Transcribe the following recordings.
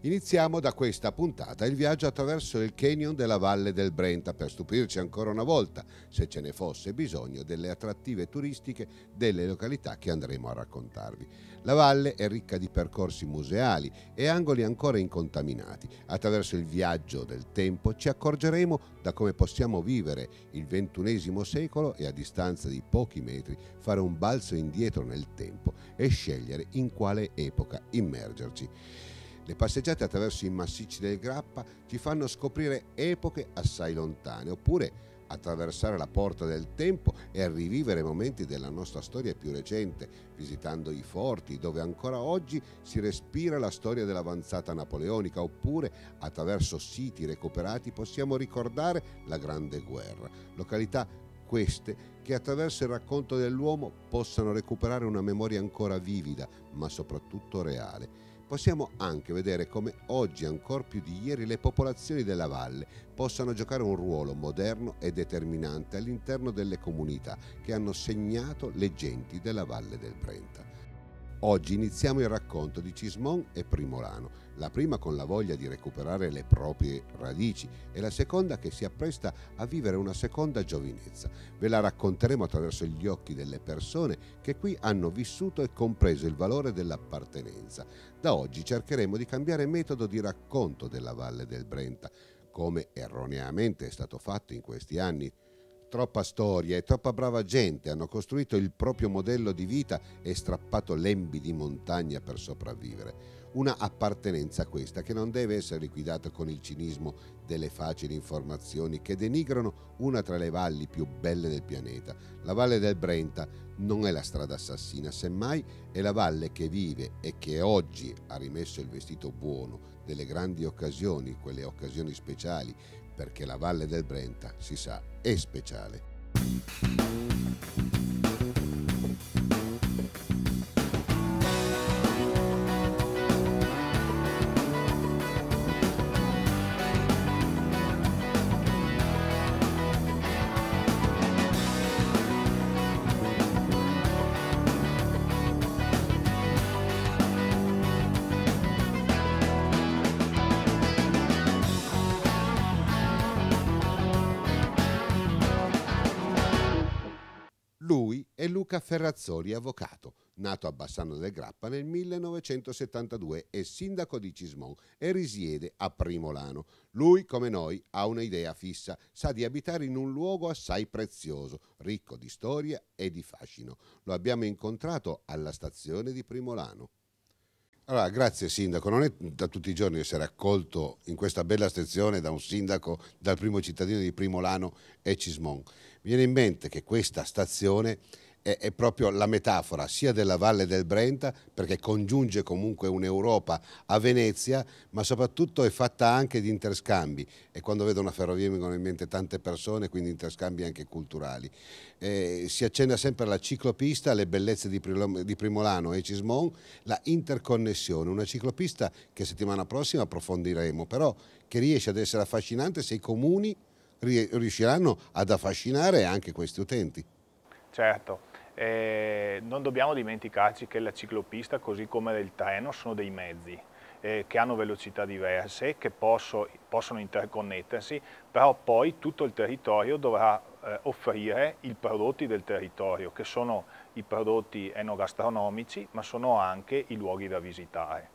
Iniziamo da questa puntata il viaggio attraverso il canyon della Valle del Brenta per stupirci ancora una volta, se ce ne fosse bisogno, delle attrattive turistiche delle località che andremo a raccontarvi. La valle è ricca di percorsi museali e angoli ancora incontaminati. Attraverso il viaggio del tempo ci accorgeremo da come possiamo vivere il XXI secolo e a distanza di pochi metri fare un balzo indietro nel tempo e scegliere in quale epoca immergerci. Le passeggiate attraverso i massicci del Grappa ci fanno scoprire epoche assai lontane, oppure attraversare la porta del tempo e rivivere momenti della nostra storia più recente, visitando i forti dove ancora oggi si respira la storia dell'avanzata napoleonica, oppure attraverso siti recuperati possiamo ricordare la Grande Guerra, località queste che attraverso il racconto dell'uomo possano recuperare una memoria ancora vivida, ma soprattutto reale. Possiamo anche vedere come oggi, ancor più di ieri, le popolazioni della valle possano giocare un ruolo moderno e determinante all'interno delle comunità che hanno segnato le genti della Valle del Brenta. Oggi iniziamo il racconto di Cismon e Primolano, la prima con la voglia di recuperare le proprie radici e la seconda che si appresta a vivere una seconda giovinezza. Ve la racconteremo attraverso gli occhi delle persone che qui hanno vissuto e compreso il valore dell'appartenenza. Da oggi cercheremo di cambiare metodo di racconto della Valle del Brenta, come erroneamente è stato fatto in questi anni. Troppa storia e troppa brava gente hanno costruito il proprio modello di vita e strappato lembi di montagna per sopravvivere. Una appartenenza questa che non deve essere liquidata con il cinismo delle facili informazioni che denigrano una tra le valli più belle del pianeta. La Valle del Brenta non è la strada assassina, semmai è la valle che vive e che oggi ha rimesso il vestito buono delle grandi occasioni, quelle occasioni speciali, perché la Valle del Brenta, si sa, è speciale. Lui è Luca Ferrazzoli, avvocato, nato a Bassano del Grappa nel 1972, è sindaco di Cismon e risiede a Primolano. Lui, come noi, ha un'idea fissa, sa di abitare in un luogo assai prezioso, ricco di storia e di fascino. Lo abbiamo incontrato alla stazione di Primolano. Allora, grazie sindaco, non è da tutti i giorni essere accolto in questa bella stazione da un sindaco, dal primo cittadino di Primolano e Cismon. Mi viene in mente che questa stazione è proprio la metafora sia della Valle del Brenta, perché congiunge comunque un'Europa a Venezia, ma soprattutto è fatta anche di interscambi, e quando vedo una ferrovia mi vengono in mente tante persone, quindi interscambi anche culturali. Si accenna sempre alla ciclopista, alle bellezze di Primolano e Cismon, la interconnessione, una ciclopista che settimana prossima approfondiremo, però che riesce ad essere affascinante se i comuni riusciranno ad affascinare anche questi utenti. Certo, non dobbiamo dimenticarci che la ciclopista, così come il treno, sono dei mezzi che hanno velocità diverse, che possono interconnettersi, però poi tutto il territorio dovrà offrire i prodotti del territorio, che sono i prodotti enogastronomici, ma sono anche i luoghi da visitare.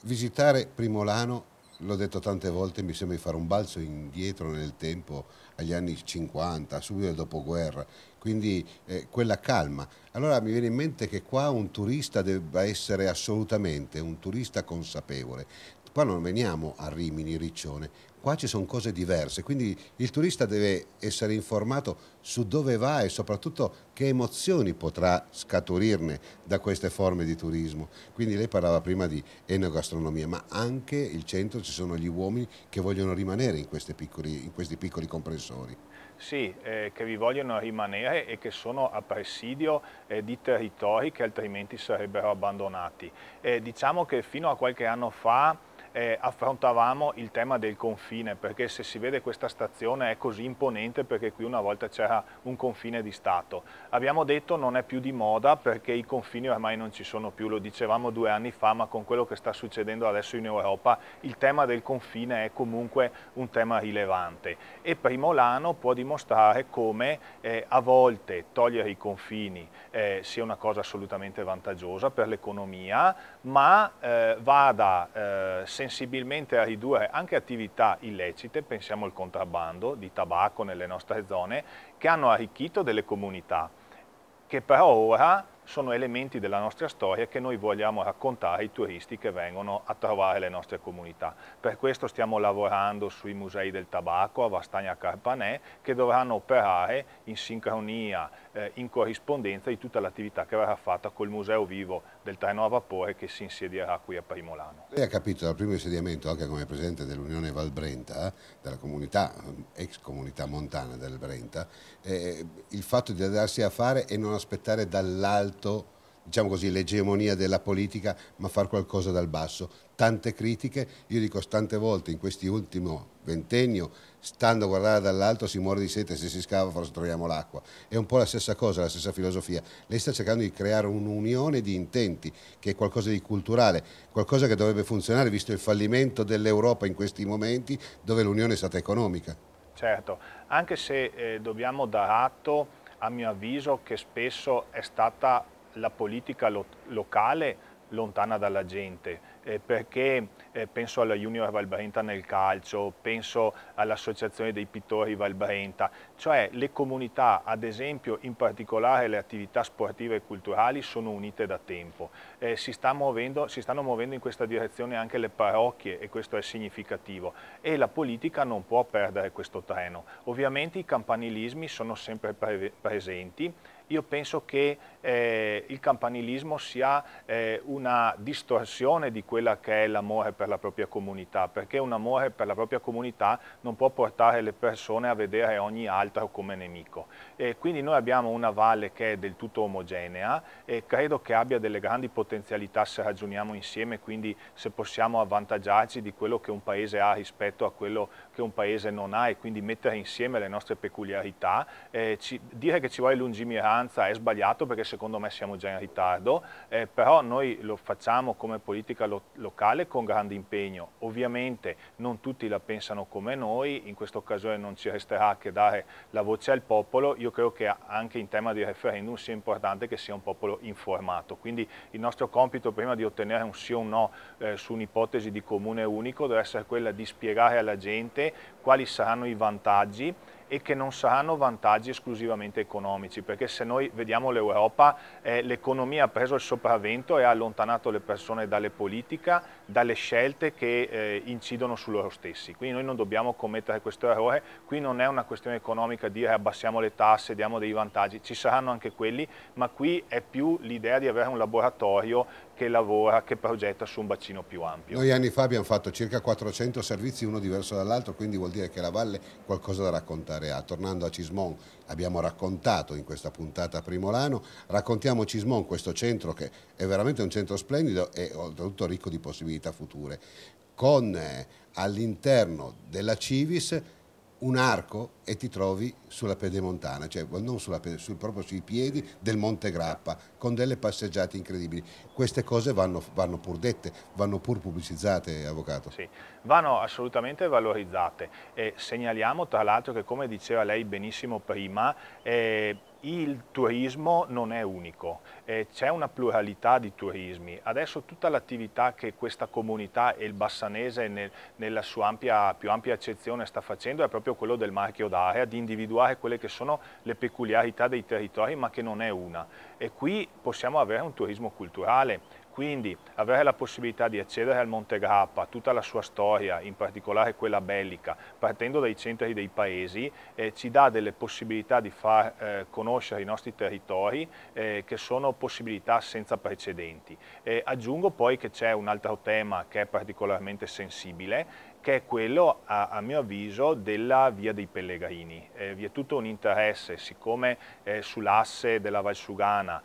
Visitare Primolano, l'ho detto tante volte, mi sembra di fare un balzo indietro nel tempo agli anni 50, subito del dopoguerra, quindi quella calma. Allora mi viene in mente che qua un turista debba essere assolutamente un turista consapevole. Qua non veniamo a Rimini, Riccione, qua ci sono cose diverse, quindi il turista deve essere informato su dove va e soprattutto che emozioni potrà scaturirne da queste forme di turismo. Quindi lei parlava prima di enogastronomia, ma anche il centro ci sono gli uomini che vogliono rimanere in questi piccoli comprensori. Sì, che vi vogliono rimanere e che sono a presidio di territori che altrimenti sarebbero abbandonati. Diciamo che fino a qualche anno fa affrontavamo il tema del confine, perché se si vede questa stazione è così imponente perché qui una volta c'era un confine di Stato. Abbiamo detto non è più di moda perché i confini ormai non ci sono più, lo dicevamo 2 anni fa, ma con quello che sta succedendo adesso in Europa il tema del confine è comunque un tema rilevante e Primolano può dimostrare come a volte togliere i confini sia una cosa assolutamente vantaggiosa per l'economia, ma vada sensibilmente a ridurre anche attività illecite, pensiamo al contrabbando di tabacco nelle nostre zone, che hanno arricchito delle comunità, che però ora sono elementi della nostra storia che noi vogliamo raccontare ai turisti che vengono a trovare le nostre comunità. Per questo stiamo lavorando sui musei del tabacco a Vastagna Carpanè, che dovranno operare in sincronia, in corrispondenza di tutta l'attività che verrà fatta col Museo Vivo del treno a vapore che si insedierà qui a Primolano. Lei ha capito dal primo insediamento, anche come presidente dell'Unione Val Brenta, della comunità, ex comunità montana del Brenta, il fatto di darsi a fare e non aspettare dall'alto, diciamo così, l'egemonia della politica, ma fare qualcosa dal basso. Tante critiche, io dico tante volte in questi ultimi ventennio, stando a guardare dall'alto si muore di sete, se si scava forse troviamo l'acqua. È un po' la stessa cosa, la stessa filosofia. Lei sta cercando di creare un'unione di intenti, che è qualcosa di culturale, qualcosa che dovrebbe funzionare visto il fallimento dell'Europa in questi momenti dove l'unione è stata economica. Certo, anche se dobbiamo dar atto, a mio avviso, che spesso è stata la politica locale lontana dalla gente, perché penso alla Junior Val Brenta nel calcio, penso all'Associazione dei Pittori Val Brenta, cioè le comunità, ad esempio in particolare le attività sportive e culturali sono unite da tempo. Si stanno muovendo in questa direzione anche le parrocchie e questo è significativo e la politica non può perdere questo treno. Ovviamente i campanilismi sono sempre presenti. Io penso che il campanilismo sia una distorsione di quella che è l'amore per la propria comunità, perché un amore per la propria comunità non può portare le persone a vedere ogni altro come nemico. Quindi noi abbiamo una valle che è del tutto omogenea e credo che abbia delle grandi potenzialità se ragioniamo insieme, quindi se possiamo avvantaggiarci di quello che un paese ha rispetto a quello che un paese non ha e quindi mettere insieme le nostre peculiarità. Dire che ci vuole lungimiranza è sbagliato perché secondo me siamo già in ritardo, però noi lo facciamo come politica locale con grande impegno. Ovviamente non tutti la pensano come noi, in questa occasione non ci resterà che dare la voce al popolo. Io credo che anche in tema di referendum sia importante che sia un popolo informato, quindi il nostro compito prima di ottenere un sì o un no su un'ipotesi di comune unico deve essere quella di spiegare alla gente quali saranno i vantaggi e che non saranno vantaggi esclusivamente economici, perché se noi vediamo l'Europa, l'economia ha preso il sopravvento e ha allontanato le persone dalle politica, dalle scelte che incidono su loro stessi. Quindi noi non dobbiamo commettere questo errore, qui non è una questione economica dire abbassiamo le tasse, diamo dei vantaggi, ci saranno anche quelli, ma qui è più l'idea di avere un laboratorio che lavora, che progetta su un bacino più ampio. Noi anni fa abbiamo fatto circa 400 servizi, uno diverso dall'altro, quindi vuol dire che la Valle qualcosa da raccontare ha. Tornando a Cismon, abbiamo raccontato in questa puntata a Primolano, raccontiamo Cismon, questo centro che è veramente un centro splendido e oltretutto ricco di possibilità future, con all'interno della Civis un arco e ti trovi sulla pedemontana, cioè non proprio sui piedi del Monte Grappa, con delle passeggiate incredibili. Queste cose vanno pur dette, vanno pur pubblicizzate, Avvocato. Sì, vanno assolutamente valorizzate. Segnaliamo tra l'altro che, come diceva lei benissimo prima, il turismo non è unico, c'è una pluralità di turismi. Adesso tutta l'attività che questa comunità e il bassanese nella sua più ampia accezione sta facendo è proprio quello del marchio d'area, di individuare quelle che sono le peculiarità dei territori, ma che non è una. E qui possiamo avere un turismo culturale. Quindi avere la possibilità di accedere al Monte Grappa, tutta la sua storia, in particolare quella bellica, partendo dai centri dei paesi, ci dà delle possibilità di far conoscere i nostri territori che sono possibilità senza precedenti. Aggiungo poi che c'è un altro tema che è particolarmente sensibile, che è quello, a mio avviso, della Via dei Pellegrini. Vi è tutto un interesse, siccome sull'asse della Valsugana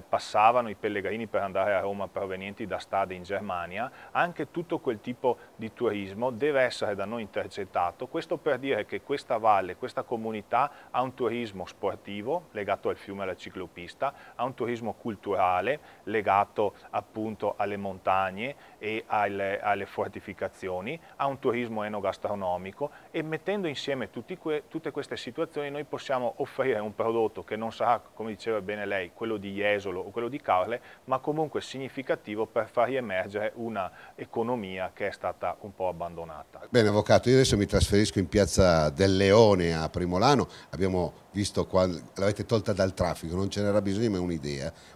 passavano i pellegrini per andare a Roma provenienti da Stade in Germania, anche tutto quel tipo di turismo deve essere da noi intercettato. Questo per dire che questa valle, questa comunità ha un turismo sportivo legato al fiume e alla ciclopista, ha un turismo culturale legato appunto alle montagne e alle fortificazioni, ha un turismo enogastronomico, e mettendo insieme tutte queste situazioni noi possiamo offrire un prodotto che non sarà, come diceva bene lei, quello di Jesolo o quello di Carle, ma comunque significativo per far riemergere una economia che è stata un po' abbandonata. Bene, avvocato, io adesso mi trasferisco in Piazza del Leone a Primolano. Abbiamo visto qua, l'avete tolta dal traffico, non ce n'era bisogno, ma è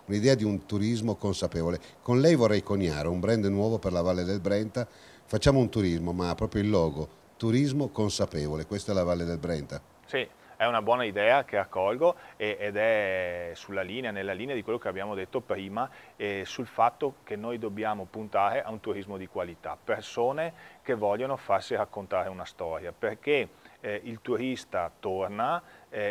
un'idea di un turismo consapevole. Con lei vorrei coniare un brand nuovo per la Valle del Brenta. Facciamo un turismo, ma proprio il logo, turismo consapevole, questa è la Valle del Brenta. Sì, è una buona idea che accolgo ed è nella linea di quello che abbiamo detto prima, sul fatto che noi dobbiamo puntare a un turismo di qualità, persone che vogliono farsi raccontare una storia, perché il turista torna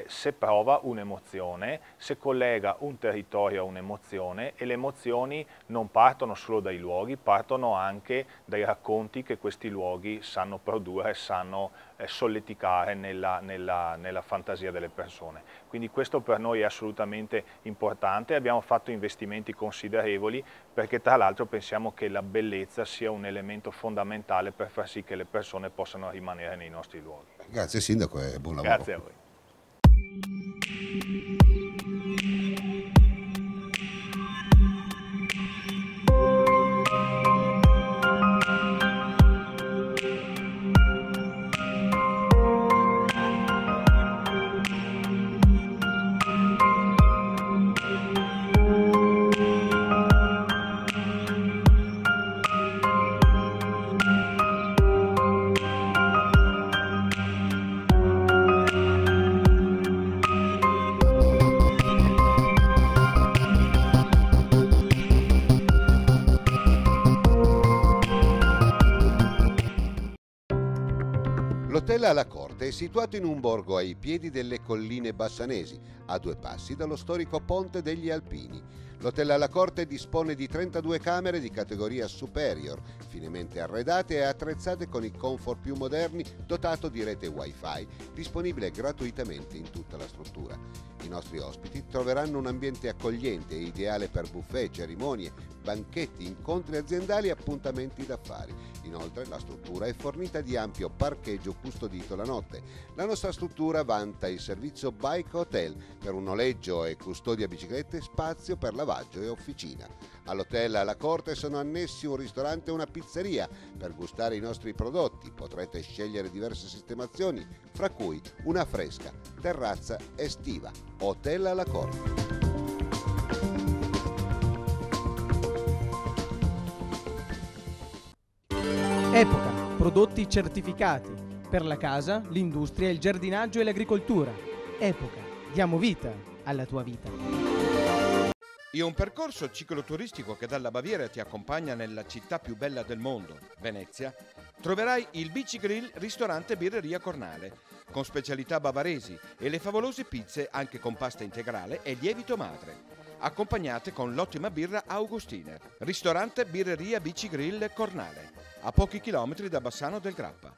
se prova un'emozione, se collega un territorio a un'emozione, e le emozioni non partono solo dai luoghi, partono anche dai racconti che questi luoghi sanno produrre, sanno solleticare nella fantasia delle persone. Quindi questo per noi è assolutamente importante. Abbiamo fatto investimenti considerevoli perché tra l'altro pensiamo che la bellezza sia un elemento fondamentale per far sì che le persone possano rimanere nei nostri luoghi. Grazie Sindaco e buon lavoro. Grazie a voi. L'hotel alla Corte è situato in un borgo ai piedi delle colline bassanesi, a 2 passi dallo storico Ponte degli Alpini. L'hotel alla Corte dispone di 32 camere di categoria superior, finemente arredate e attrezzate con i comfort più moderni, dotato di rete Wi-Fi, disponibile gratuitamente in tutta la struttura. I nostri ospiti troveranno un ambiente accogliente e ideale per buffet, cerimonie, banchetti, incontri aziendali e appuntamenti d'affari. Inoltre la struttura è fornita di ampio parcheggio custodito la notte. La nostra struttura vanta il servizio Bike Hotel per un noleggio e custodia biciclette, spazio per lavaggio e officina. All'hotel alla Corte sono annessi un ristorante e una pizzeria. Per gustare i nostri prodotti potrete scegliere diverse sistemazioni, fra cui una fresca terrazza estiva. Hotel alla Corte. Epoca, prodotti certificati per la casa, l'industria, il giardinaggio e l'agricoltura. Epoca, diamo vita alla tua vita. In un percorso cicloturistico che dalla Baviera ti accompagna nella città più bella del mondo, Venezia, troverai il Bici Grill ristorante Birreria Cornale, con specialità bavaresi e le favolose pizze anche con pasta integrale e lievito madre, accompagnate con l'ottima birra Augustiner. Ristorante Birreria Bici Grill Cornale, a pochi chilometri da Bassano del Grappa.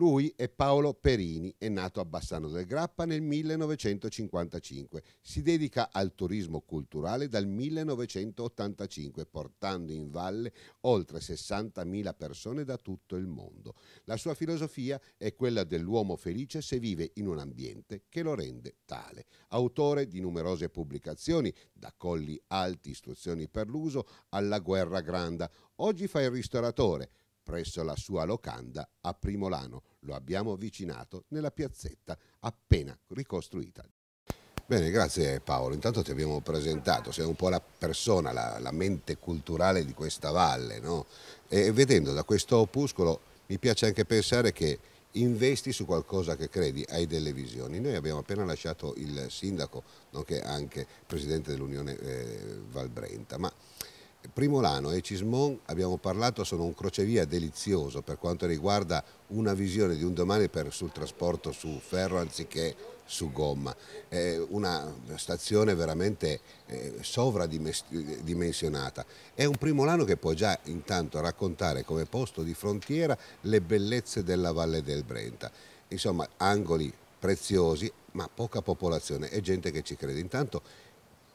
Lui è Paolo Perini, è nato a Bassano del Grappa nel 1955. Si dedica al turismo culturale dal 1985, portando in valle oltre 60.000 persone da tutto il mondo. La sua filosofia è quella dell'uomo felice se vive in un ambiente che lo rende tale. Autore di numerose pubblicazioni, da Colli Alti, istruzioni per l'uso, alla Guerra Granda. Oggi fa il ristoratore presso la sua locanda a Primolano. Lo abbiamo avvicinato nella piazzetta appena ricostruita. Bene, grazie Paolo. Intanto ti abbiamo presentato, sei un po' la persona, la mente culturale di questa valle, no? E vedendo da questo opuscolo mi piace anche pensare che investi su qualcosa che credi, hai delle visioni. Noi abbiamo appena lasciato il sindaco, nonché anche presidente dell'Unione Val Brenta, ma Primolano e Cismon, abbiamo parlato, sono un crocevia delizioso per quanto riguarda una visione di un domani sul trasporto su ferro anziché su gomma. È una stazione veramente sovradimensionata. È un Primolano che può già intanto raccontare come posto di frontiera le bellezze della Valle del Brenta. Insomma, angoli preziosi, ma poca popolazione e gente che ci crede. Intanto,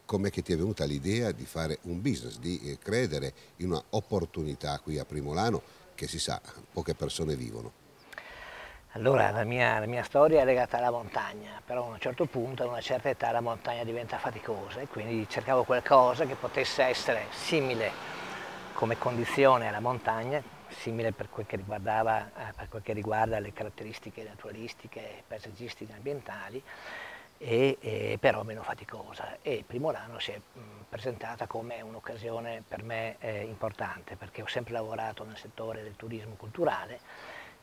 com'è che ti è venuta l'idea di fare un business, di credere in una opportunità qui a Primolano che si sa, poche persone vivono? Allora, la mia storia è legata alla montagna, però a un certo punto, a una certa età, la montagna diventa faticosa e quindi cercavo qualcosa che potesse essere simile come condizione alla montagna, simile per quel che riguarda le caratteristiche naturalistiche, paesaggistiche e ambientali, però meno faticosa, e Primolano si è presentata come un'occasione per me importante, perché ho sempre lavorato nel settore del turismo culturale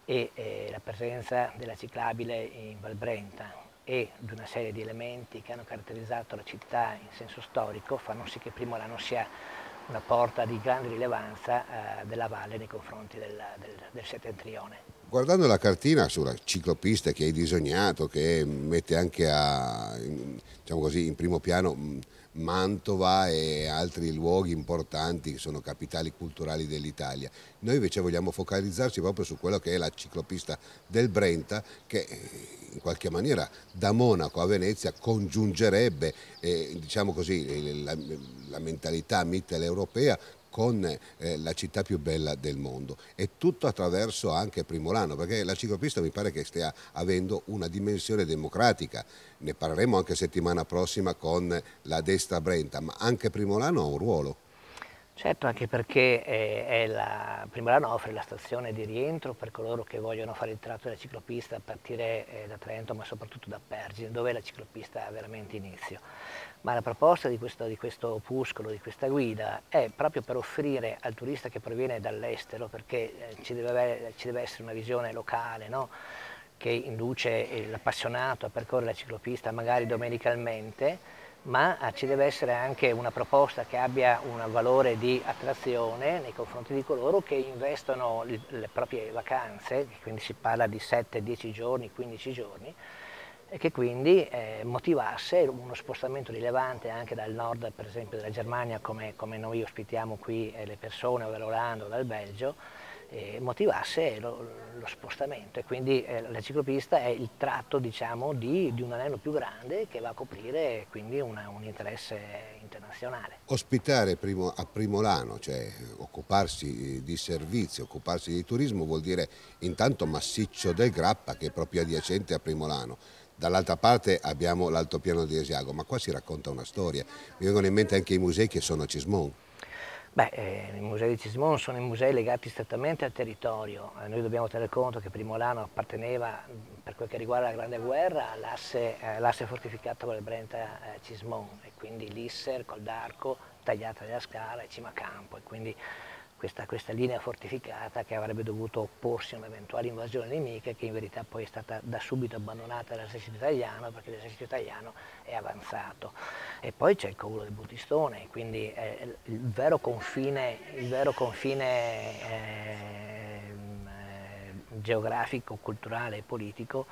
e la presenza della ciclabile in Val Brenta e di una serie di elementi che hanno caratterizzato la città in senso storico fanno sì che Primolano sia una porta di grande rilevanza della valle nei confronti del settentrione. Guardando la cartina sulla ciclopista che hai disegnato, che mette anche diciamo così, in primo piano Mantova e altri luoghi importanti che sono capitali culturali dell'Italia, noi invece vogliamo focalizzarci proprio su quello che è la ciclopista del Brenta, che in qualche maniera da Monaco a Venezia congiungerebbe diciamo così, la mentalità mitteleuropea con la città più bella del mondo, e tutto attraverso anche Primolano, perché la ciclopista mi pare che stia avendo una dimensione democratica. Ne parleremo anche settimana prossima con la Destra Brenta, ma anche Primolano ha un ruolo. Certo, anche perché Primolano offre la stazione di rientro per coloro che vogliono fare il tratto della ciclopista a partire da Trento, ma soprattutto da Pergine, dove la ciclopista ha veramente inizio. Ma la proposta di questo opuscolo, di questa guida, è proprio per offrire al turista che proviene dall'estero, perché ci deve essere una visione locale, no? Che induce l'appassionato a percorrere la ciclopista magari domenicalmente, ma ci deve essere anche una proposta che abbia un valore di attrazione nei confronti di coloro che investono le proprie vacanze, quindi si parla di 7, 10 giorni, 15 giorni, e che quindi motivasse uno spostamento rilevante anche dal nord, per esempio della Germania, come noi ospitiamo qui le persone, o dall'Olanda o dal Belgio, motivasse lo spostamento, e quindi la ciclopista è il tratto, diciamo, di un anello più grande che va a coprire quindi un interesse internazionale. Ospitare a Primolano, cioè occuparsi di servizi, occuparsi di turismo, vuol dire intanto Massiccio del Grappa, che è proprio adiacente a Primolano. Dall'altra parte abbiamo l'altopiano di Asiago, ma qua si racconta una storia. Mi vengono in mente anche i musei che sono a Cismon. Beh, i musei di Cismon sono i musei legati strettamente al territorio. Noi dobbiamo tener conto che Primolano apparteneva, per quel che riguarda la Grande Guerra, all'asse fortificato con il Brenta-Cismon, e quindi l'Isser, Col d'Arco, Tagliata della Scala e Cimacampo, e quindi questa linea fortificata che avrebbe dovuto opporsi a un'eventuale invasione nemica, che in verità poi è stata da subito abbandonata dall'esercito italiano, perché l'esercito italiano è avanzato. E poi c'è il Covulo del Buttistone, quindi il vero confine geografico, culturale e politico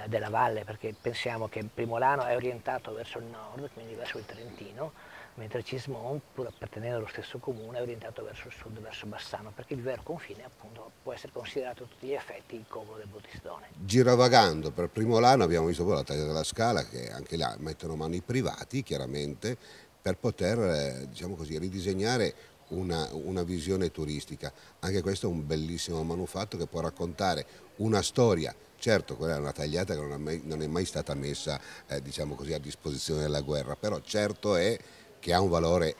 della valle, perché pensiamo che Primolano è orientato verso il nord, quindi verso il Trentino, mentre Cismon, pur appartenendo allo stesso comune, è orientato verso il sud, verso Bassano, perché il vero confine appunto può essere considerato a tutti gli effetti il covo del Bottistone. Girovagando per Primolano abbiamo visto poi la taglia della Scala, che anche là mettono mano i privati chiaramente per poter diciamo così, ridisegnare una visione turistica. Anche questo è un bellissimo manufatto che può raccontare una storia. Certo, quella è una tagliata che non è mai stata messa diciamo così, a disposizione della guerra, però certo è che ha un valore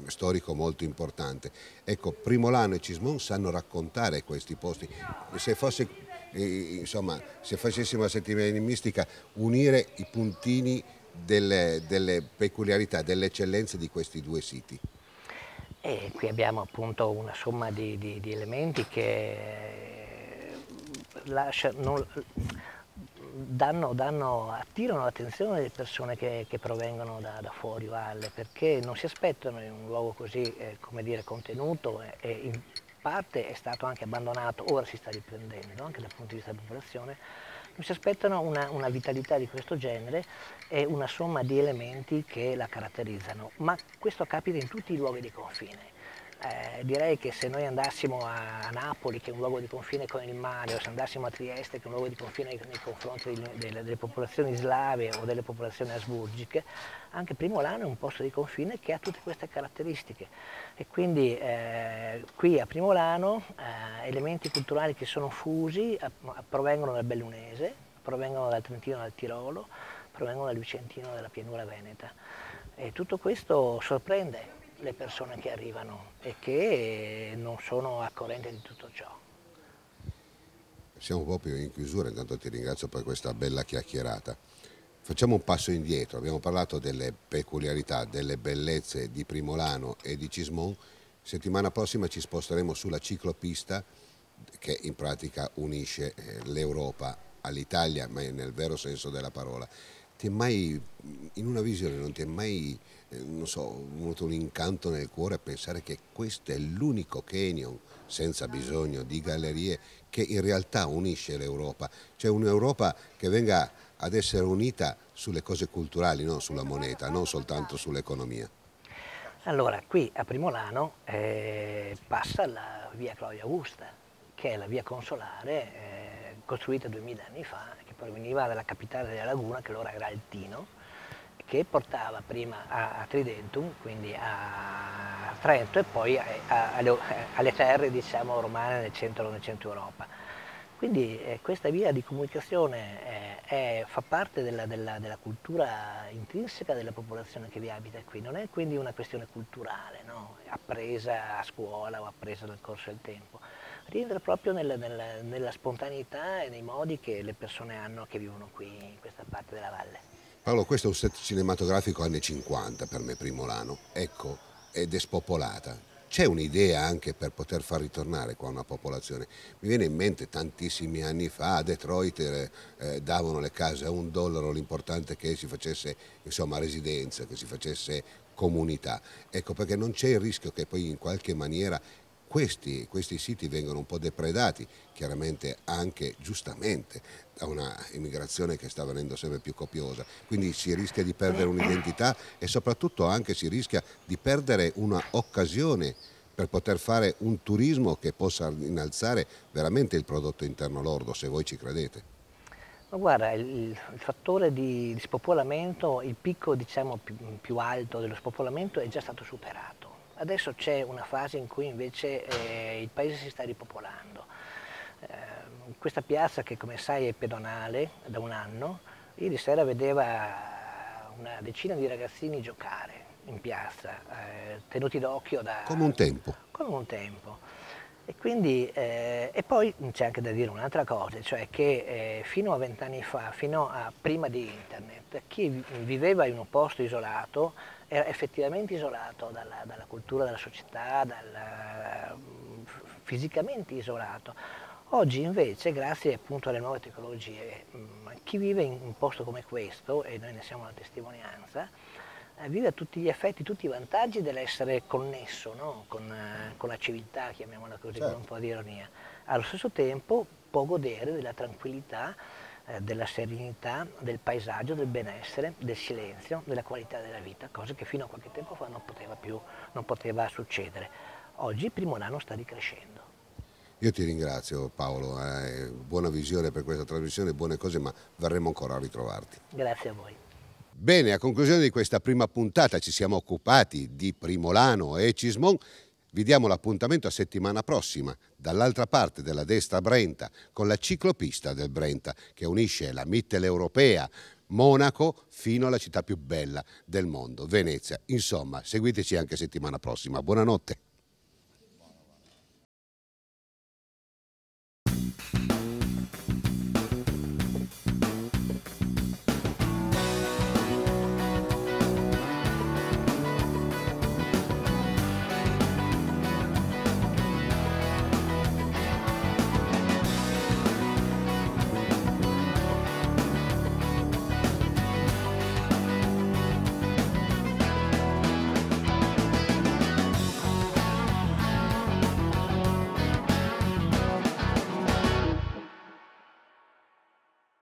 storico molto importante. Ecco, Primolano e Cismon sanno raccontare questi posti. Se fosse, insomma, se facessimo la settimana di mistica, unire i puntini delle peculiarità, delle eccellenze di questi due siti. E qui abbiamo appunto una somma di elementi che attirano l'attenzione delle persone che provengono da fuori valle, perché non si aspettano in un luogo così come dire, contenuto e in parte è stato anche abbandonato, ora si sta riprendendo anche dal punto di vista della popolazione, non si aspettano una vitalità di questo genere e una somma di elementi che la caratterizzano, ma questo capita in tutti i luoghi di confine. Direi che se noi andassimo a Napoli, che è un luogo di confine con il mare, o se andassimo a Trieste, che è un luogo di confine nei confronti delle popolazioni slave o delle popolazioni asburgiche, anche Primolano è un posto di confine che ha tutte queste caratteristiche. E quindi qui a Primolano elementi culturali che sono fusi provengono dal Bellunese, provengono dal Trentino, dal Tirolo, provengono dal Vicentino, dalla pianura veneta. E tutto questo sorprende le persone che arrivano e che non sono a corrente di tutto ciò. Siamo proprio in chiusura, intanto ti ringrazio per questa bella chiacchierata. Facciamo un passo indietro, abbiamo parlato delle peculiarità, delle bellezze di Primolano e di Cismon. Settimana prossima ci sposteremo sulla ciclopista che in pratica unisce l'Europa all'Italia, ma nel vero senso della parola. Ti è mai, in una visione, non ti è mai, non so, venuto un incanto nel cuore a pensare che questo è l'unico canyon, senza bisogno di gallerie, che in realtà unisce l'Europa? Cioè un'Europa che venga ad essere unita sulle cose culturali, non sulla moneta, non soltanto sull'economia. Allora, qui a Primolano passa la via Claudia Augusta, che è la via consolare costruita 2000 anni fa, che proveniva dalla capitale della laguna, che allora era Altino, che portava prima a Tridentum, quindi a Trento, e poi alle terre diciamo, romane nel centro Europa. Quindi questa via di comunicazione fa parte della cultura intrinseca della popolazione che vi abita qui, non è quindi una questione culturale, no? Appresa a scuola o appresa nel corso del tempo, rientra proprio nella spontaneità e nei modi che le persone hanno che vivono qui in questa parte della valle. Paolo, questo è un set cinematografico anni 50 per me Primolano, ecco, ed è spopolata. C'è un'idea anche per poter far ritornare qua una popolazione? Mi viene in mente tantissimi anni fa a Detroit davano le case a $1, l'importante è che si facesse insomma residenza, che si facesse comunità. Ecco perché non c'è il rischio che poi in qualche maniera questi siti vengono un po' depredati, chiaramente anche giustamente da una immigrazione che sta venendo sempre più copiosa, quindi si rischia di perdere un'identità e soprattutto anche si rischia di perdere un'occasione per poter fare un turismo che possa innalzare veramente il prodotto interno lordo, se voi ci credete. Ma guarda, il fattore di spopolamento, il picco diciamo, più alto dello spopolamento è già stato superato. Adesso c'è una fase in cui invece il paese si sta ripopolando. Questa piazza che come sai è pedonale da un anno, ieri sera vedeva una decina di ragazzini giocare in piazza, tenuti d'occhio da... Come un tempo. Come un tempo. E quindi, e poi c'è anche da dire un'altra cosa, cioè che fino a 20 anni fa, fino a prima di internet, chi viveva in un posto isolato era effettivamente isolato dalla cultura della società, fisicamente isolato. Oggi invece, grazie appunto alle nuove tecnologie, chi vive in un posto come questo, e noi ne siamo la testimonianza, vive a tutti gli effetti, tutti i vantaggi dell'essere connesso, no? con la civiltà, chiamiamola così, certo, con un po' di ironia. Allo stesso tempo può godere della tranquillità della serenità, del paesaggio, del benessere, del silenzio, della qualità della vita, cosa che fino a qualche tempo fa non poteva succedere. Oggi Primolano sta ricrescendo. Io ti ringrazio Paolo, buona visione per questa trasmissione, buone cose, ma verremo ancora a ritrovarti. Grazie a voi. Bene, a conclusione di questa prima puntata ci siamo occupati di Primolano e Cismon. Vi diamo l'appuntamento a settimana prossima, dall'altra parte della destra Brenta, con la ciclopista del Brenta, che unisce la mitteleuropea Monaco fino alla città più bella del mondo, Venezia. Insomma, seguiteci anche settimana prossima. Buonanotte.